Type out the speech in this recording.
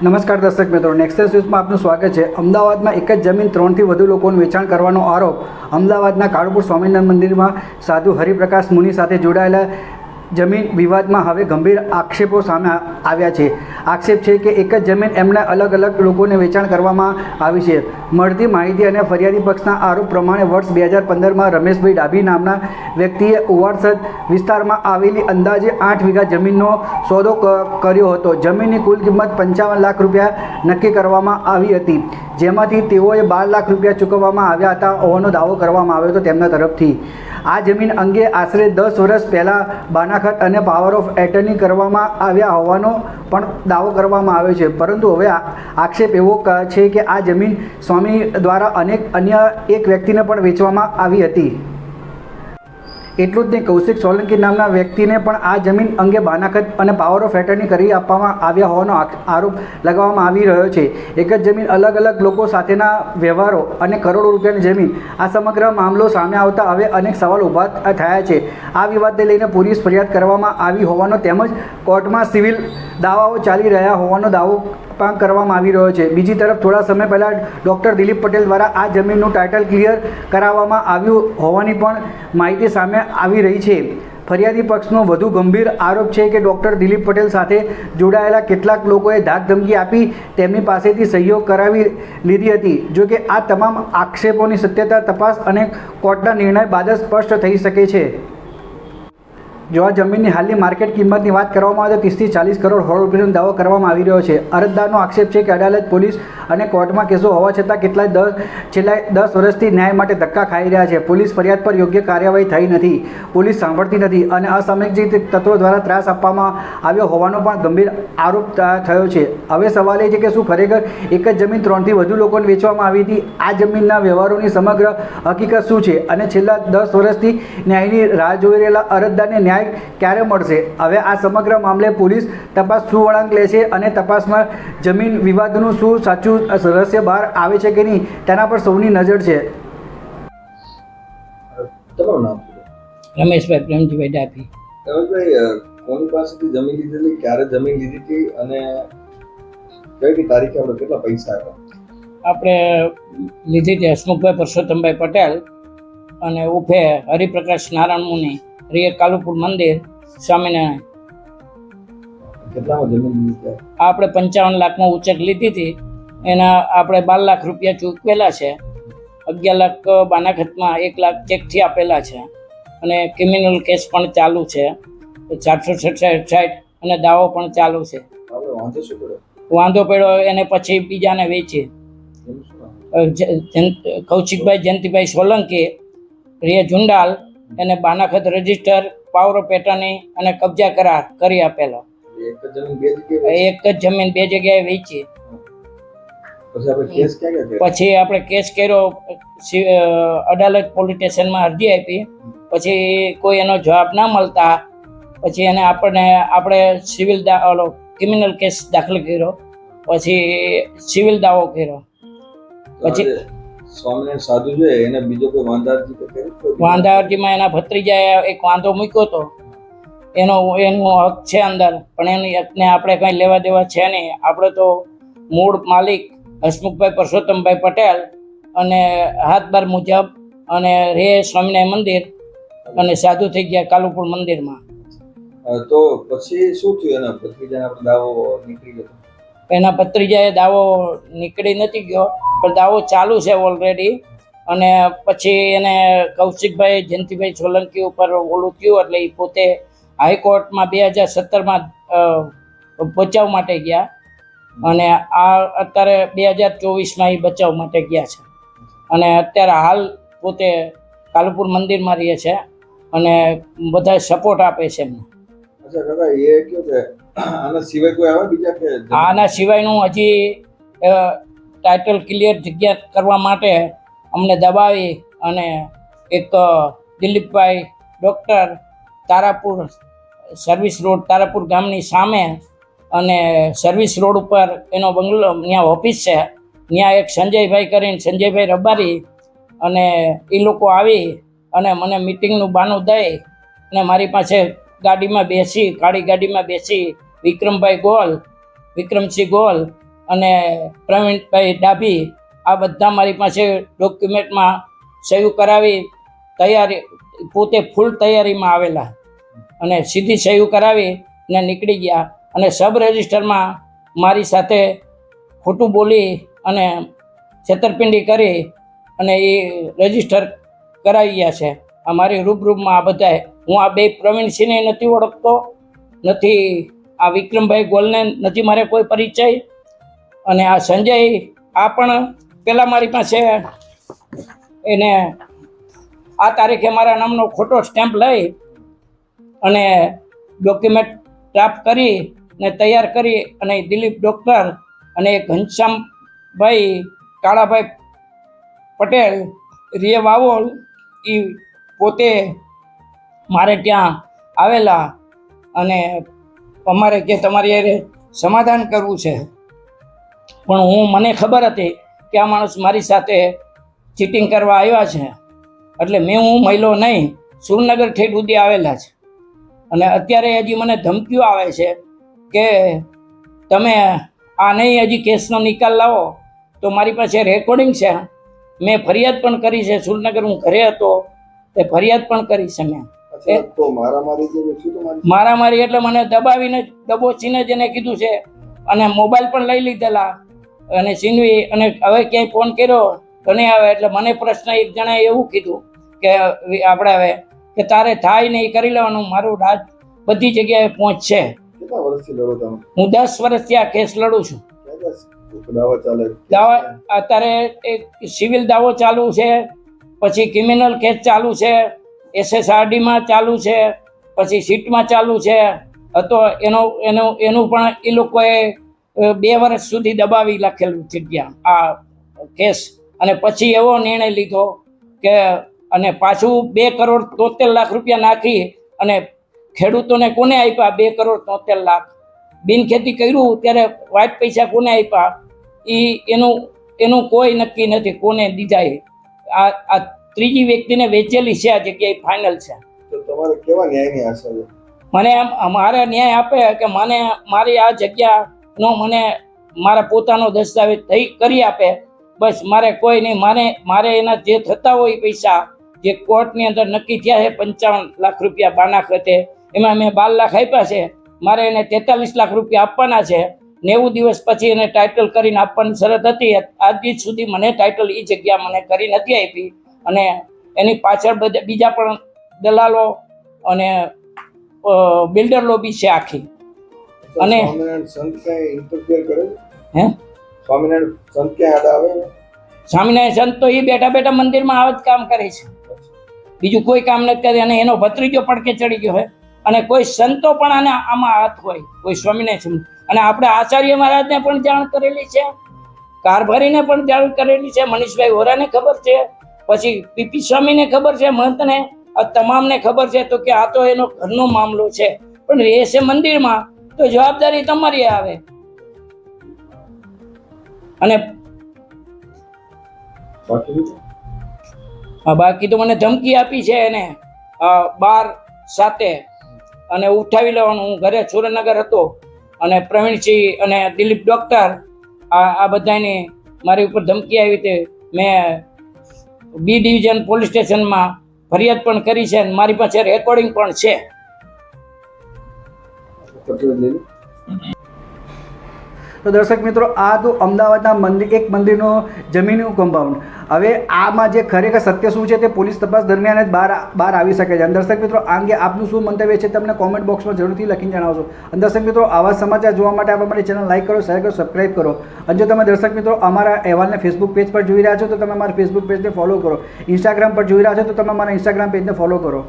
નમસ્કાર દર્શક મિત્રો, નેક્સસ ન્યૂઝમાં આપનું સ્વાગત છે। અમદાવાદમાં એક જ જમીન 3થી વધુ લોકોનું વેચાણ કરવાનો આરોપ। અમદાવાદના કાળુપુર સ્વામિનારાયણ મંદિરમાં સાધુ હરિપ્રકાશ મુનિ સાથે જોડાયેલા જમીન વિવાદમાં હવે ગંભીર આક્ષેપો સામે આવ્યા છે। આક્ષેપ છે કે એક જ જમીન એમના અલગ અલગ લોકોને વેચાણ કરવામાં આવી છે। મળતી માહિતી અને ફરિયાદી પક્ષના આરોપ પ્રમાણે વર્ષ 2015માં રમેશભાઈ ડાભી નામના વ્યક્તિએ ઉવારસદ વિસ્તારમાં આવેલી અંદાજે 8 વીઘા જમીનનો સોદો કર્યો હતો। જમીનની કુલ કિંમત 55 લાખ રૂપિયા નક્કી કરવામાં આવી હતી, જેમાંથી તેઓએ 12 લાખ રૂપિયા ચૂકવવામાં આવ્યા હતા હોવાનો દાવો કરવામાં આવ્યો હતો તેમના તરફથી। આ જમીન અંગે આશરે 10 વર્ષ પહેલાં બાનાખત અને પાવર ઓફ એટર્ની કરવામાં આવ્યા હોવાનો પણ દાવો કરવામાં આવ્યો છે, પરંતુ હવે આક્ષેપ એવો છે કે આ જમીન સ્વામી દ્વારા અન્ય એક વ્યક્તિને પણ વેચવામાં આવી હતી। એટલું જ નહીં, કૌશિક સોલંકી નામના વ્યક્તિને પણ આ જમીન અંગે બાનાખત અને પાવર ઓફ એટર્ની કરી આપવામાં આવ્યા હોવાનો આરોપ લગાવવામાં આવી રહ્યો છે। એક જ જમીન, અલગ અલગ લોકો સાથેના વ્યવહારો અને કરોડો રૂપિયાની જમીન, આ સમગ્ર મામલો સામે આવતા હવે અનેક સવાલ ઊભા થયા છે। આ વિવાદને લઈને પોલીસ ફરિયાદ કરવામાં આવી હોવાનો તેમજ કોર્ટમાં સિવિલ દાવાઓ ચાલી રહ્યા હોવાનો દાવો કરવામાં આવી રહ્યો છે। બીજી તરફ થોડા સમય પહેલાં ડૉક્ટર દિલીપ પટેલ દ્વારા આ જમીનનું ટાઇટલ ક્લિયર કરાવવામાં આવ્યું હોવાની પણ માહિતી સામે આવી રહી છે। ફરિયાદી પક્ષનો વધુ ગંભીર આરોપ છે કે ડૉક્ટર દિલીપ પટેલ સાથે જોડાયેલા કેટલાક લોકોએ ધાક ધમકી આપી તેમની પાસેથી સહીઓ કરાવી લીધી હતી। જો કે આ તમામ આક્ષેપોની સત્યતા તપાસ અને કોર્ટના નિર્ણય બાદ જ સ્પષ્ટ થઈ શકે છે। જો આ જમીનની હાલની માર્કેટ કિંમતની વાત કરવામાં આવે તો 30 થી 40 કરોડ રૂપિયાનો દાવો કરવામાં આવી રહ્યો છે। અરજદારનો આક્ષેપ છે કે અદાલત, પોલીસ અને કોર્ટમાં કેસો હોવા છતાં છેલ્લા 10 વર્ષથી ન્યાય માટે ધક્કા ખાઈ રહ્યા છે। પોલીસ ફરિયાદ પર યોગ્ય કાર્યવાહી થઈ નથી, પોલીસ સાંભળતી નથી અને અસામાજિક તત્વો દ્વારા ત્રાસ આપવામાં આવ્યો હોવાનો પણ ગંભીર આરોપ થયો છે। હવે સવાલ એ છે કે શું ખરેખર એક જ જમીન 3થી વધુ લોકોને વેચવામાં આવી હતી? આ જમીનના વ્યવહારોની સમગ્ર હકીકત શું છે અને છેલ્લા 10 વર્ષથી ન્યાયની રાહ જોઈ રહેલા અરજદારને ન્યાય ક્યારે મળશે? હવે આ સમગ્ર મામલે પોલીસ તપાસ શું વળાંક લે છે અને તપાસમાં જમીન વિવાદનું શું સાચું રહસ્ય બહાર આવે છે કે નહીં, તેના પર સૌની નજર છે। તમારું નામ? રમેશભાઈ પ્રેમજીભાઈ ડાભી। રમેશભાઈ, કોની પાસેથી જમીન લીધેલી, ક્યારે જમીન લીધી હતી અને કઈ તારીખે આપણે કેટલા પૈસા આપ્યા? આપણે લીધી હતી હસમુખભાઈ પરસોત્તમભાઈ પટેલ અને ઉફે હરિપ્રકાશ નારાયણ મુનિ, રિયર કાલુપુર મંદિર, સ્વામિનારાયણ। કેટલામાં જમીન લીધી? આપણે 55 લાખમાં ઉચક લીધી હતી, એના આપણે 12 લાખ રૂપિયા ચૂકવેલા છે। 11 લાખ બાનાખતમાં 1 લાખ ચેકથી આપેલા છે અને ક્રિમિનલ કેસ પણ ચાલુ છે, 467 અને દાવો પણ ચાલુ છે। આપણે વાંધો શું પડ્યો? વાંધો પડ્યો એને પછી બીજાને વેચી। કૌશિકભાઈ જયંતિભાઈ સોલંકી, રિયર જુંડાલ, એને બાનાખત રજીસ્ટર, પાવર ઓફ એટર્ની અને કબજા કરાર કરી આપેલો। એક જ જમીન બે જગ્યાએ વેચી। પછી આપણે કેસ કર્યો, અદાલત પોલીસ સ્ટેશનમાં અરજી આપી, પછી કોઈ એનો જવાબ ના મળતા પછી એને આપણે સિવિલ ક્રિમિનલ કેસ દાખલ કર્યો, પછી સિવિલ દાવો કર્યો। પછી સ્વામિનારાયણ સાધુ છે એને બીજો કોઈ વાંધા અરજી? વાંધા અરજીમાં એના ભત્રીજાએ એક વાંધો મૂક્યો હતો, એનો હક છે અંદર, પણ એની હકને આપણે કંઈ લેવા દેવા છે નહીં। આપણે તો મૂળ માલિક હસમુખભાઈ પરસોત્તમભાઈ પટેલ અને હાથબાર મુજબ અને રે સ્વામિનારાયણ મંદિર અને સાધુ થઈ ગયા કાલુપુર મંદિરમાં। તો પછી શું થયું? એના ભત્રીજાને આપણે દાવો નીકળી ગયો? એના ભત્રીજાએ દાવો નીકળી નથી ગયો, પણ દાવો ચાલુ છે ઓલરેડી। અને પછી એને કૌશિકભાઈ જયંતિભાઈ સોલંકી ઉપર ઓલું થયું એટલે એ પોતે હાઈકોર્ટમાં 2017માં બચાવ માટે ગયા અને આ અત્યારે 2024માં એ બચાવ માટે ગયા છે અને અત્યારે હાલ પોતે કાલુપુર મંદિરમાં રહે છે અને બધા સપોર્ટ આપે છે એમને। અચ્છા કાકા, એ કયો કે આના સિવાય કોઈ આવે બીજા કે? આના સિવાયનું હજી ટાઇટલ ક્લિયર જગ્યા કરવા માટે અમને દબાવી અને એક Dilipbhai doctor, Tarapur service road, Tarapur ગામની સામે અને સર્વિસ રોડ ઉપર એનો બંગલો, ત્યાં ઓફિસ છે, ત્યાં એક સંજયભાઈ કરીને, સંજયભાઈ રબારી, અને એ લોકો આવી અને મને મિટિંગનું બહાનું દઈ અને મારી પાસે ગાડીમાં બેસી, કાળી ગાડીમાં બેસી વિક્રમસિંહ ગોલ અને પ્રવીણભાઈ ડાભી આ બધા મારી પાસે ડોક્યુમેન્ટમાં સહી કરાવી તૈયારી પોતે ફૂલ તૈયારીમાં આવેલા અને સીધી સહી કરાવી ને નીકળી ગયા અને સબ રજિસ્ટરમાં મારી સાથે ખોટું બોલી અને છેતરપિંડી કરી અને એ રજિસ્ટર કરાવી ગયા છે. આ મારી રૂબરૂમાં આ બધાએ હું આ બે પ્રવીણસિંહને નથી ઓળખતો, નથી આ વિક્રમભાઈ ગોલને નથી મારે કોઈ પરિચય, અને આ સંજય આ પણ પહેલાં મારી પાસે એને આ તારીખે મારા નામનો ખોટો સ્ટેમ્પ લઈ અને ડોક્યુમેન્ટ ડ્રાફ્ટ કરી ને તૈયાર કરી અને દિલીપ ડૉક્ટર અને ઘનશ્યામભાઈ કાળાભાઈ પટેલ રિય વાવોલ એ પોતે મારે ત્યાં આવેલા અને અમારે કે તમારે યારે સમાધાન કરવું છે, પણ મને ખબર હતી કે આ માણસ મારી સાથે ચીટિંગ કરવા આવ્યા છે, એટલે હું મહિલો નહીં સુરનગર ઠેઠ સુધી આવેલા છે. અને અત્યારે હજી મને ધમકીઓ આવે છે કે તમે આ નહીં હજી કેસનો નિકાલ લાવો તો મારી પાસે રેકોર્ડિંગ છે, મેં ફરિયાદ પણ કરી છે, સુરનગર હું ઘરે હતો તે ફરિયાદ પણ કરી છે મેં. તો મારામારી મારામારી એટલે મને દબાવીને દબોચીને જ એને કીધું છે અને મોબાઈલ પણ લઈ લીધેલા અને છીનવી, અને હવે ક્યાંય ફોન કર્યો તો નહીં આવે, એટલે મને પ્રશ્ન એક જણાએ એવું કીધું કે આપણે હવે કે તારે થાય ને એ કરી લેવાનું, મારું રાજ બધી જગ્યાએ પહોંચશે. કેટલા વર્ષથી લડો તમે? હું 10 વર્ષથી આ કેસ લડું છું. દાવા ચાલે? દાવા અત્યારે એક સિવિલ દાવો ચાલુ છે, પછી ક્રિમિનલ કેસ ચાલુ છે, SSRDમાં ચાલુ છે, પછી સીટમાં ચાલુ છે. તો એનું પણ એ લોકોએ 2 વર્ષ સુધી દબાવી લખેલું જગ્યા આ કેસ, અને પછી એવો નિર્ણય લીધો કે અને પાછું 2 કરોડ 73 લાખ રૂપિયા નાખી અને ખેડૂતોને કોને આપ્યા 2 કરોડ 73 લાખ? બિનખેતી કર્યું ત્યારે વાઇટ પૈસા કોને આપ્યા એનું કોઈ નક્કી નથી કોને દીધા. આ ત્રીજી વ્યક્તિને વેચેલી છે આ જગ્યાએ, ફાઇનલ છે. તો તમારે કેવા ન્યાયની આશા છે? મને મારે ન્યાય આપે કે મને મારી આ જગ્યાનો મને મારા પોતાનો દસ્તાવેજ કરી આપે, બસ. મારે કોઈ નહીં, મારે એના જે થતા હોય પૈસા જે કોર્ટની અંદર નક્કી થયા છે 55 લાખ રૂપિયા બાના ખાતે, એમાં મેં 12 લાખ આપ્યા છે, મારે એને 43 લાખ રૂપિયા આપવાના છે. 90 દિવસ પછી એને ટાઇટલ કરીને આપવાની શરત હતી. આજ દિવસ સુધી મને ટાઇટલ એ જગ્યા મને કરી નથી આપી, અને એની પાછળ બીજા પણ દલાલો અને બિલ્ડર લોબી છે આખી. અને સ્વામિનારાયણ સંત કઈ ઇન્ટરફિયર કરે? હે સ્વામિનારાયણ સંત ક્યાં આડા આવે? સ્વામિનારાયણ સંત તો એ બેઠા બેઠા મંદિરમાં આવા જ કામ કરે છે, બીજું કોઈ કામ નથી કરે. અને એનો ભત્રીજો પડકે ચડી ગયો હોય, અને કોઈ સંતો પણ આમાં હાથ હોય, કોઈ સ્વામિનારાયણ. અને આપણે આચાર્ય મહારાજને પણ જાણ કરેલી છે, કારભારીને પણ જાણ કરેલી છે, મનીષભાઈ વોરાને ખબર છે, પછી પીપી સ્વામીને ખબર છે, મહંતને, આ તમામને ખબર છે. તો કે આ તો એનો ઘરનો મામલો છે, પણ રહેશે મંદિરમાં તો જવાબદારી તમારી આવે. અને બાકી તો મને ધમકી આપી છે એને 12/7 અને ઉઠાવી લેવાનું. હું ઘરે સુરેન્દ્રનગર હતો અને પ્રવીણસિંહ અને દિલીપ ડૉક્ટર આ બધાની મારી ઉપર ધમકી આવી હતી. મેં B ડિવિઝન પોલીસ સ્ટેશનમાં ફરિયાદ પણ કરી છે અને મારી પાસે રેકોર્ડિંગ પણ છે. તો દર્શક મિત્રો, આ તો અમદાવાદના એક મંદિરનો જમીનનું કમ્પાઉન્ડ. હવે આમાં જે ખરેખર સત્ય શું છે તે પોલીસ તપાસ દરમિયાન જ બહાર આવી શકે છે. અને દર્શક મિત્રો, આ અંગે આપનું શું મંતવ્ય છે તમને કોમેન્ટ બોક્સમાં જરૂરથી લખીને જણાવશો. અને દર્શક મિત્રો, આવા સમાચાર જોવા માટે આપ અમારી ચેનલ લાઈક કરો, શેર કરો, સબસ્ક્રાઈબ કરો. અને જો તમે દર્શક મિત્રો અમારા અહેવાલને ફેસબુક પેજ પર જોઈ રહ્યા છો તો તમે અમારા ફેસબુક પેજને ફોલો કરો. ઇન્સ્ટાગ્રામ પર જોઈ રહ્યા છો તો તમે અમારા ઇન્સ્ટાગ્રામ પેજને ફોલો કરો.